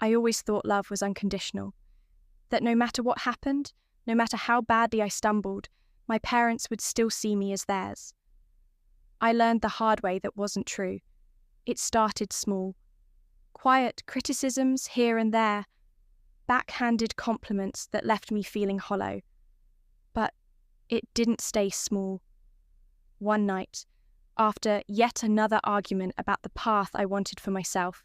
I always thought love was unconditional, that no matter what happened, no matter how badly I stumbled, my parents would still see me as theirs. I learned the hard way that wasn't true. It started small. Quiet criticisms here and there, backhanded compliments that left me feeling hollow. But it didn't stay small. One night, after yet another argument about the path I wanted for myself,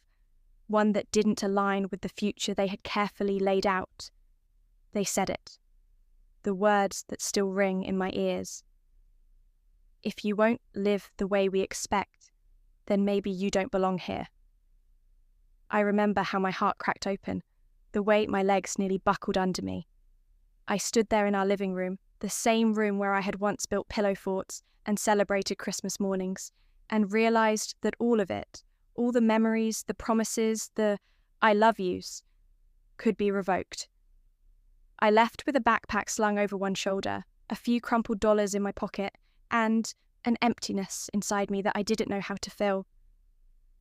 one that didn't align with the future they had carefully laid out, they said it. The words that still ring in my ears. If you won't live the way we expect, then maybe you don't belong here. I remember how my heart cracked open, the way my legs nearly buckled under me. I stood there in our living room, the same room where I had once built pillow forts and celebrated Christmas mornings, and realised that all of it, all the memories, the promises, the I love yous, could be revoked. I left with a backpack slung over one shoulder, a few crumpled dollars in my pocket, and an emptiness inside me that I didn't know how to fill.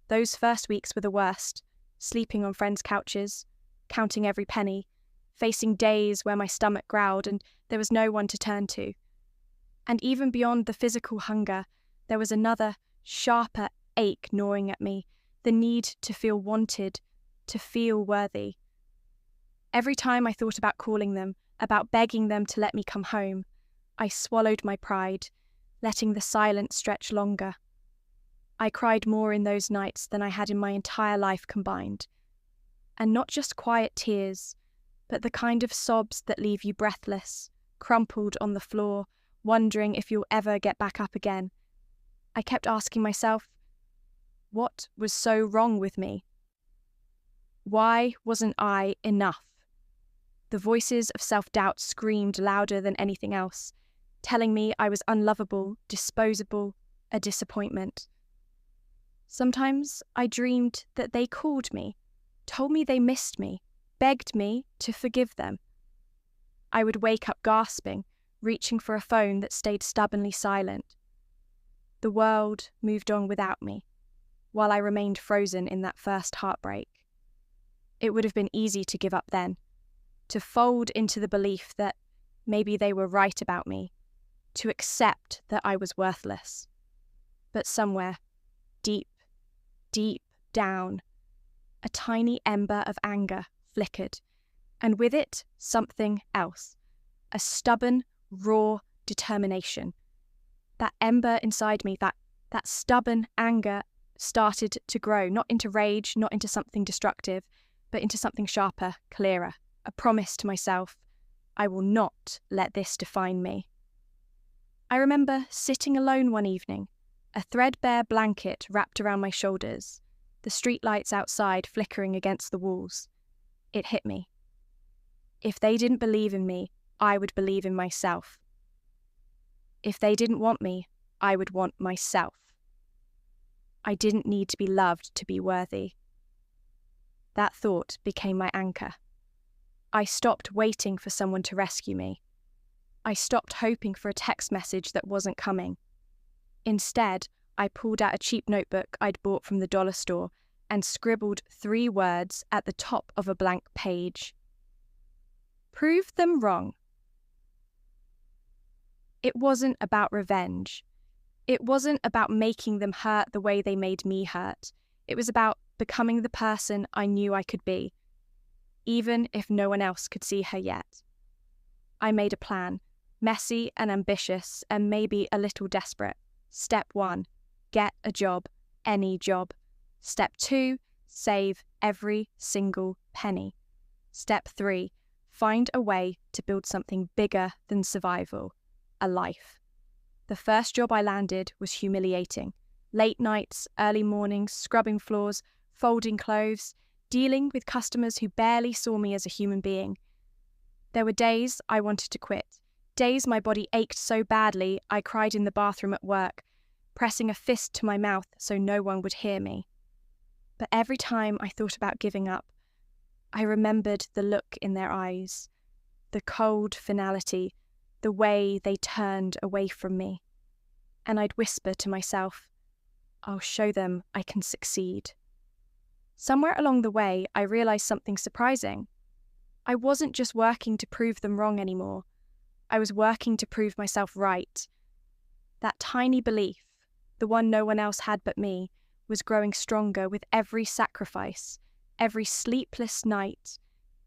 Those first weeks were the worst, sleeping on friends' couches, counting every penny, facing days where my stomach growled and there was no one to turn to. And even beyond the physical hunger, there was another, sharper ache gnawing at me, the need to feel wanted, to feel worthy. Every time I thought about calling them, about begging them to let me come home, I swallowed my pride, letting the silence stretch longer. I cried more in those nights than I had in my entire life combined. And not just quiet tears, but the kind of sobs that leave you breathless, crumpled on the floor, wondering if you'll ever get back up again. I kept asking myself, what was so wrong with me? Why wasn't I enough? The voices of self-doubt screamed louder than anything else, telling me I was unlovable, disposable, a disappointment. Sometimes I dreamed that they called me, told me they missed me, begged me to forgive them. I would wake up gasping, reaching for a phone that stayed stubbornly silent. The world moved on without me, while I remained frozen in that first heartbreak. It would have been easy to give up then, to fold into the belief that maybe they were right about me, to accept that I was worthless. But somewhere, deep, deep down, a tiny ember of anger flickered, and with it, something else, a stubborn, raw determination. That ember inside me, that stubborn anger started to grow, not into rage, not into something destructive, but into something sharper, clearer, a promise to myself, I will not let this define me. I remember sitting alone one evening, a threadbare blanket wrapped around my shoulders, the streetlights outside flickering against the walls. It hit me. If they didn't believe in me, I would believe in myself. If they didn't want me, I would want myself. I didn't need to be loved to be worthy. That thought became my anchor. I stopped waiting for someone to rescue me. I stopped hoping for a text message that wasn't coming. Instead, I pulled out a cheap notebook I'd bought from the dollar store and scribbled 3 words at the top of a blank page. Prove them wrong. It wasn't about revenge. It wasn't about making them hurt the way they made me hurt. It was about becoming the person I knew I could be, even if no one else could see her yet. I made a plan, messy and ambitious and maybe a little desperate. Step 1, get a job, any job. Step 2, save every single penny. Step 3, find a way to build something bigger than survival, a life. The first job I landed was humiliating. Late nights, early mornings, scrubbing floors, folding clothes, dealing with customers who barely saw me as a human being. There were days I wanted to quit, days my body ached so badly I cried in the bathroom at work, pressing a fist to my mouth so no one would hear me. But every time I thought about giving up, I remembered the look in their eyes, the cold finality, the way they turned away from me. And I'd whisper to myself, I'll show them I can succeed. Somewhere along the way, I realized something surprising. I wasn't just working to prove them wrong anymore. I was working to prove myself right. That tiny belief, the one no one else had but me, was growing stronger with every sacrifice, every sleepless night,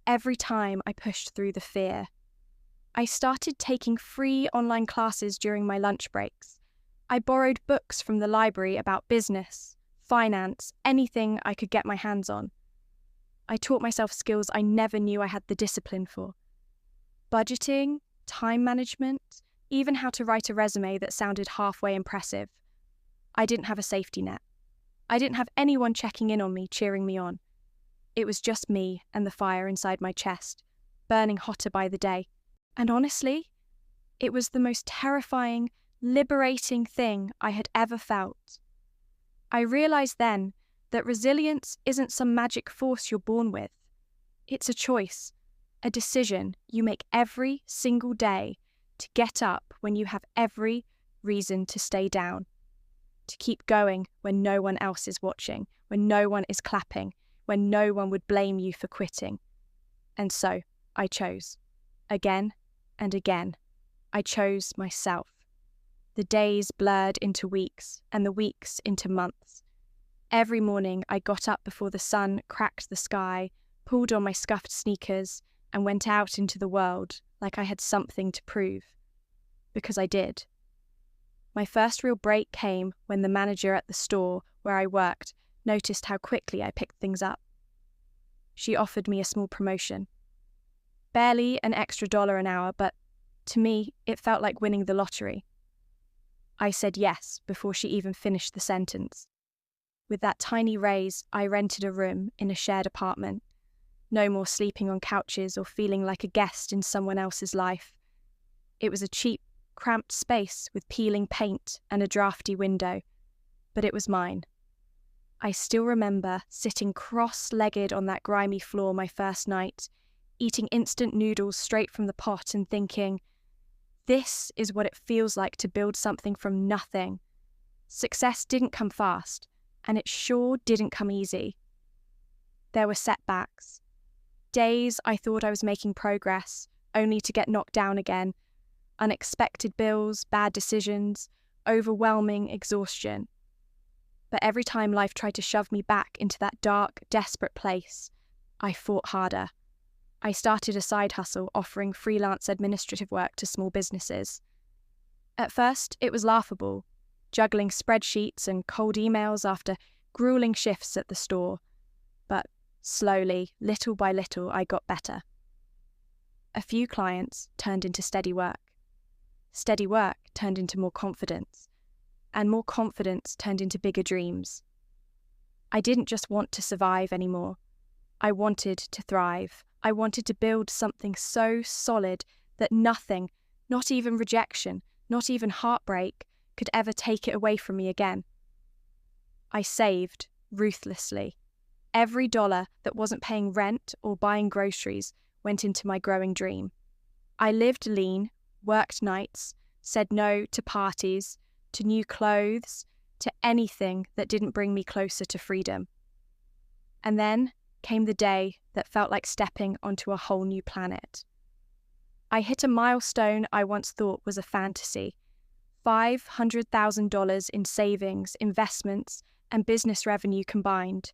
every time I pushed through the fear. I started taking free online classes during my lunch breaks. I borrowed books from the library about business, finance, anything I could get my hands on. I taught myself skills I never knew I had the discipline for. Budgeting, time management, even how to write a resume that sounded halfway impressive. I didn't have a safety net. I didn't have anyone checking in on me, cheering me on. It was just me and the fire inside my chest, burning hotter by the day. And honestly, it was the most terrifying, liberating thing I had ever felt. I realized then that resilience isn't some magic force you're born with. It's a choice, a decision you make every single day to get up when you have every reason to stay down, to keep going when no one else is watching, when no one is clapping, when no one would blame you for quitting. And so I chose. Again and again, I chose myself. The days blurred into weeks, and the weeks into months. Every morning I got up before the sun cracked the sky, pulled on my scuffed sneakers, and went out into the world like I had something to prove. Because I did. My first real break came when the manager at the store where I worked noticed how quickly I picked things up. She offered me a small promotion. Barely an extra $1 an hour, but to me, it felt like winning the lottery. I said yes before she even finished the sentence. With that tiny raise, I rented a room in a shared apartment. No more sleeping on couches or feeling like a guest in someone else's life. It was a cheap, cramped space with peeling paint and a drafty window, but it was mine. I still remember sitting cross-legged on that grimy floor my first night, eating instant noodles straight from the pot and thinking, this is what it feels like to build something from nothing. Success didn't come fast, and it sure didn't come easy. There were setbacks. Days I thought I was making progress, only to get knocked down again. Unexpected bills, bad decisions, overwhelming exhaustion. But every time life tried to shove me back into that dark, desperate place, I fought harder. I started a side hustle offering freelance administrative work to small businesses. At first, it was laughable, juggling spreadsheets and cold emails after grueling shifts at the store. But slowly, little by little, I got better. A few clients turned into steady work. Steady work turned into more confidence. And more confidence turned into bigger dreams. I didn't just want to survive anymore. I wanted to thrive. I wanted to build something so solid that nothing, not even rejection, not even heartbreak, could ever take it away from me again. I saved ruthlessly. Every dollar that wasn't paying rent or buying groceries went into my growing dream. I lived lean, worked nights, said no to parties, to new clothes, to anything that didn't bring me closer to freedom. And then came the day that felt like stepping onto a whole new planet. I hit a milestone I once thought was a fantasy. $500,000 in savings, investments, and business revenue combined.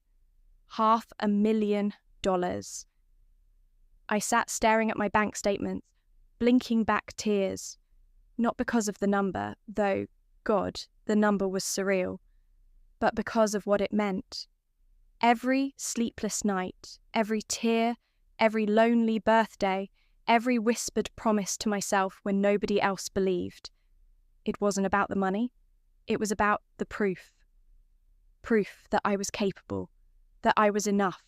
$500,000. I sat staring at my bank statements, blinking back tears. Not because of the number, though, God, the number was surreal, but because of what it meant. Every sleepless night, every tear, every lonely birthday, every whispered promise to myself when nobody else believed. It wasn't about the money. It was about the proof. Proof that I was capable, that I was enough,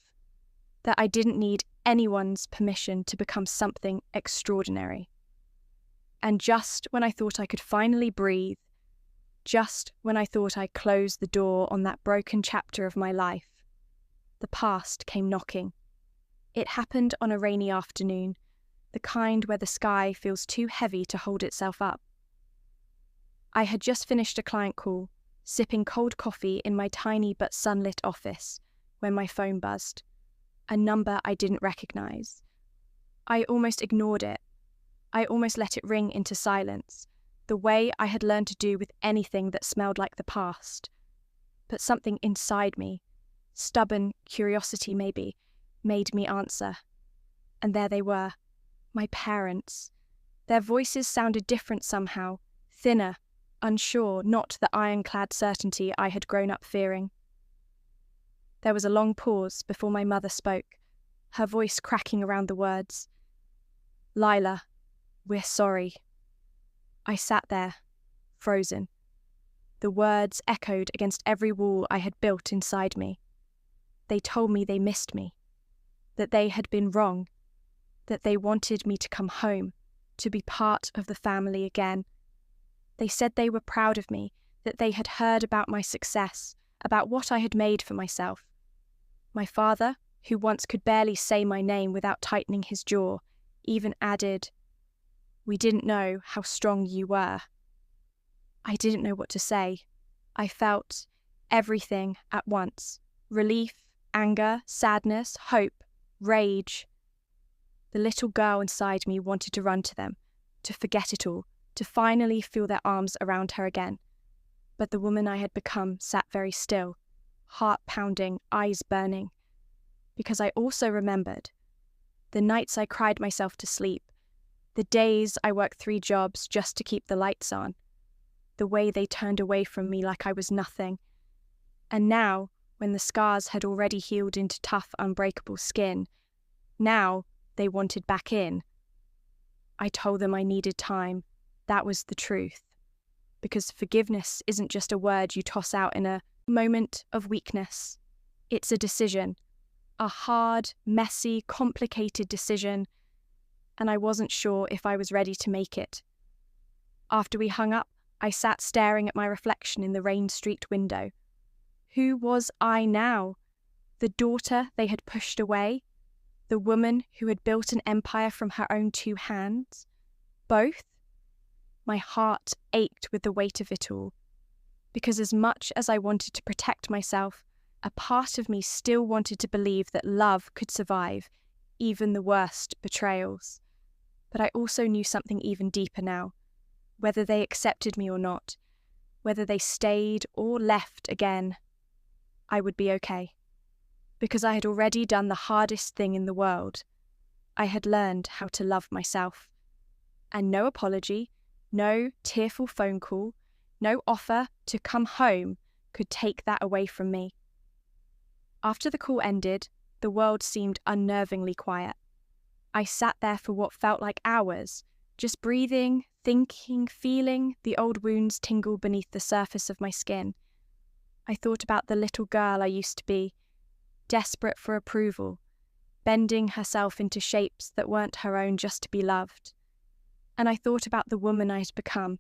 that I didn't need anyone's permission to become something extraordinary. And just when I thought I could finally breathe, just when I thought I closed the door on that broken chapter of my life, the past came knocking. It happened on a rainy afternoon, the kind where the sky feels too heavy to hold itself up. I had just finished a client call, sipping cold coffee in my tiny but sunlit office, when my phone buzzed. A number I didn't recognize. I almost ignored it. I almost let it ring into silence, the way I had learned to do with anything that smelled like the past. But something inside me, stubborn curiosity maybe, made me answer. And there they were, my parents. Their voices sounded different somehow, thinner, unsure, not the ironclad certainty I had grown up fearing. There was a long pause before my mother spoke, her voice cracking around the words. "Lila, we're sorry." I sat there, frozen. The words echoed against every wall I had built inside me. They told me they missed me, that they had been wrong, that they wanted me to come home, to be part of the family again. They said they were proud of me, that they had heard about my success, about what I had made for myself. My father, who once could barely say my name without tightening his jaw, even added, "We didn't know how strong you were." I didn't know what to say. I felt everything at once. Relief, anger, sadness, hope, rage. The little girl inside me wanted to run to them, to forget it all, to finally feel their arms around her again. But the woman I had become sat very still, heart pounding, eyes burning. Because I also remembered the nights I cried myself to sleep, the days I worked 3 jobs just to keep the lights on, the way they turned away from me like I was nothing. And now, when the scars had already healed into tough, unbreakable skin, now they wanted back in. I told them I needed time. That was the truth. Because forgiveness isn't just a word you toss out in a moment of weakness. It's a decision. A hard, messy, complicated decision, and I wasn't sure if I was ready to make it. After we hung up, I sat staring at my reflection in the rain-streaked window. Who was I now? The daughter they had pushed away? The woman who had built an empire from her own 2 hands? Both? My heart ached with the weight of it all, because as much as I wanted to protect myself, a part of me still wanted to believe that love could survive even the worst betrayals. But I also knew something even deeper now. Whether they accepted me or not, whether they stayed or left again, I would be okay. Because I had already done the hardest thing in the world. I had learned how to love myself. And no apology, no tearful phone call, no offer to come home could take that away from me. After the call ended, the world seemed unnervingly quiet. I sat there for what felt like hours, just breathing, thinking, feeling the old wounds tingle beneath the surface of my skin. I thought about the little girl I used to be, desperate for approval, bending herself into shapes that weren't her own just to be loved. And I thought about the woman I had become,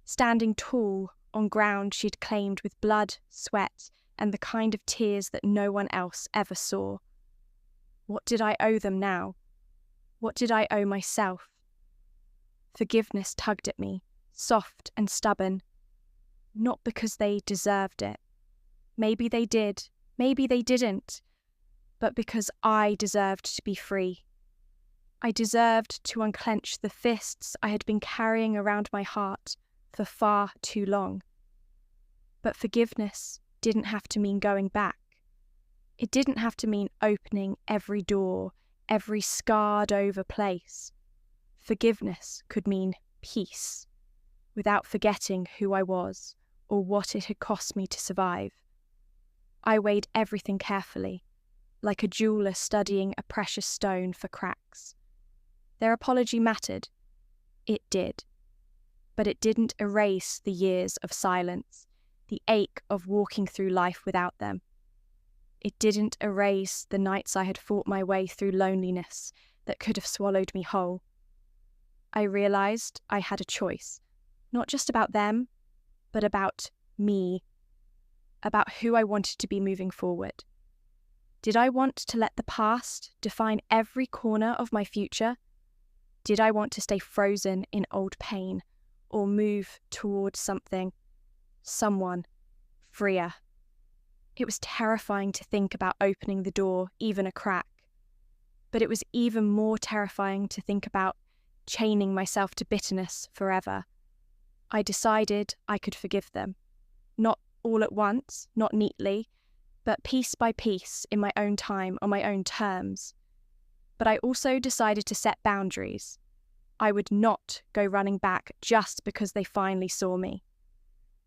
standing tall on ground she'd claimed with blood, sweat, and the kind of tears that no one else ever saw. What did I owe them now? What did I owe myself? Forgiveness tugged at me, soft and stubborn. Not because they deserved it. Maybe they did, maybe they didn't. But because I deserved to be free. I deserved to unclench the fists I had been carrying around my heart for far too long. But forgiveness didn't have to mean going back. It didn't have to mean opening every door, every scarred-over place. Forgiveness could mean peace, without forgetting who I was or what it had cost me to survive. I weighed everything carefully, like a jeweler studying a precious stone for cracks. Their apology mattered. It did. But it didn't erase the years of silence, the ache of walking through life without them. It didn't erase the nights I had fought my way through loneliness that could have swallowed me whole. I realized I had a choice, not just about them, but about me, about who I wanted to be moving forward. Did I want to let the past define every corner of my future? Did I want to stay frozen in old pain or move towards something, someone, freer? It was terrifying to think about opening the door, even a crack. But it was even more terrifying to think about chaining myself to bitterness forever. I decided I could forgive them. Not all at once, not neatly, but piece by piece in my own time, on my own terms. But I also decided to set boundaries. I would not go running back just because they finally saw me.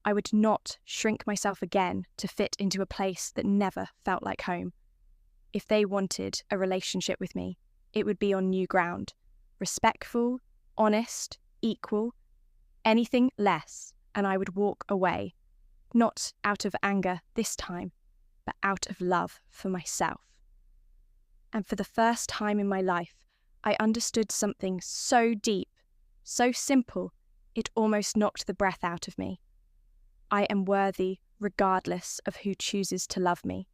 I would not shrink myself again to fit into a place that never felt like home. If they wanted a relationship with me, it would be on new ground. Respectful, honest, equal. Anything less, and I would walk away. Not out of anger this time, but out of love for myself. And for the first time in my life, I understood something so deep, so simple, it almost knocked the breath out of me. I am worthy regardless of who chooses to love me.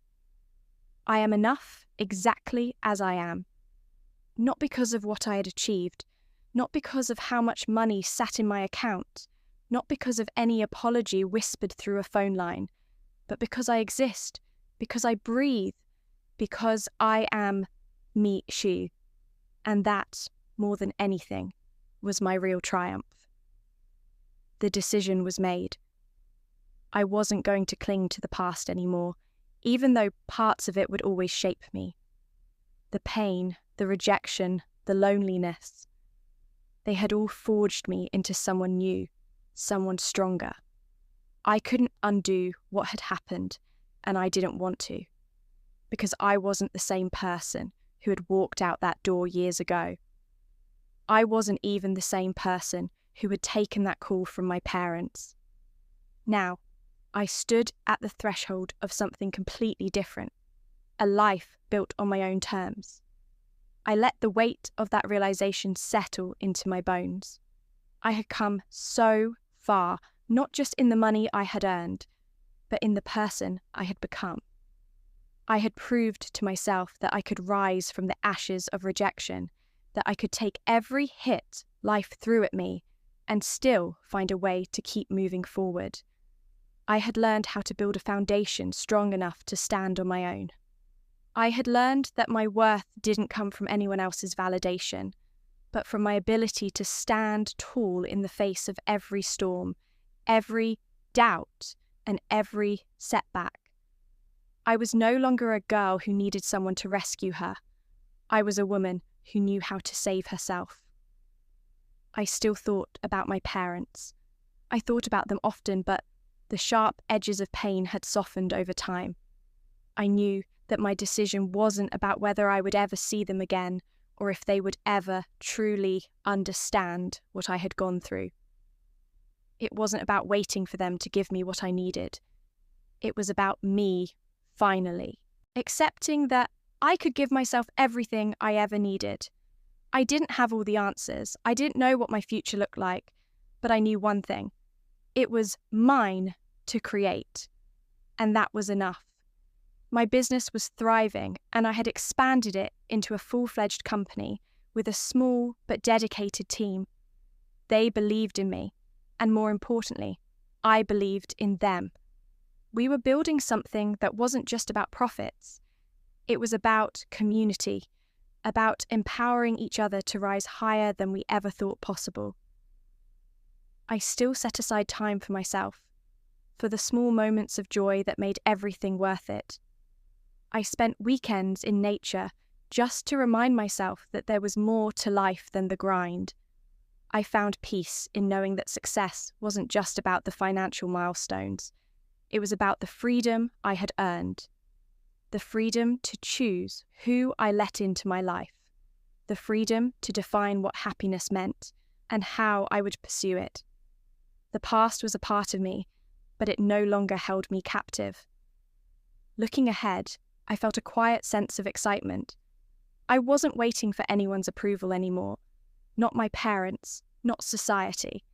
I am enough exactly as I am. Not because of what I had achieved, not because of how much money sat in my account, not because of any apology whispered through a phone line, but because I exist, because I breathe, because I am me, she. And that, more than anything, was my real triumph. The decision was made. I wasn't going to cling to the past anymore, even though parts of it would always shape me. The pain, the rejection, the loneliness, they had all forged me into someone new, someone stronger. I couldn't undo what had happened, and I didn't want to, because I wasn't the same person who had walked out that door years ago. I wasn't even the same person who had taken that call from my parents. Now, I stood at the threshold of something completely different, a life built on my own terms. I let the weight of that realization settle into my bones. I had come so far, not just in the money I had earned, but in the person I had become. I had proved to myself that I could rise from the ashes of rejection, that I could take every hit life threw at me and still find a way to keep moving forward. I had learned how to build a foundation strong enough to stand on my own. I had learned that my worth didn't come from anyone else's validation, but from my ability to stand tall in the face of every storm, every doubt, and every setback. I was no longer a girl who needed someone to rescue her. I was a woman who knew how to save herself. I still thought about my parents. I thought about them often, but the sharp edges of pain had softened over time. I knew that my decision wasn't about whether I would ever see them again or if they would ever truly understand what I had gone through. It wasn't about waiting for them to give me what I needed. It was about me, finally, accepting that I could give myself everything I ever needed. I didn't have all the answers. I didn't know what my future looked like, but I knew one thing. It was mine to create, and that was enough. My business was thriving, and I had expanded it into a full-fledged company with a small but dedicated team. They believed in me, and more importantly, I believed in them. We were building something that wasn't just about profits. It was about community, about empowering each other to rise higher than we ever thought possible. I still set aside time for myself, for the small moments of joy that made everything worth it. I spent weekends in nature just to remind myself that there was more to life than the grind. I found peace in knowing that success wasn't just about the financial milestones. It was about the freedom I had earned. The freedom to choose who I let into my life. The freedom to define what happiness meant and how I would pursue it. The past was a part of me, but it no longer held me captive. Looking ahead, I felt a quiet sense of excitement. I wasn't waiting for anyone's approval anymore. Not my parents, not society.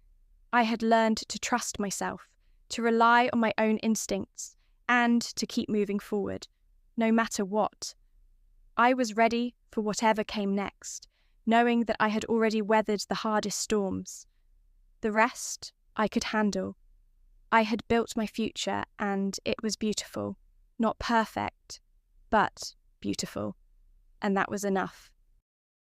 I had learned to trust myself, to rely on my own instincts, and to keep moving forward, no matter what. I was ready for whatever came next, knowing that I had already weathered the hardest storms. The rest I could handle. I had built my future, and it was beautiful. not perfect, but beautiful. And that was enough.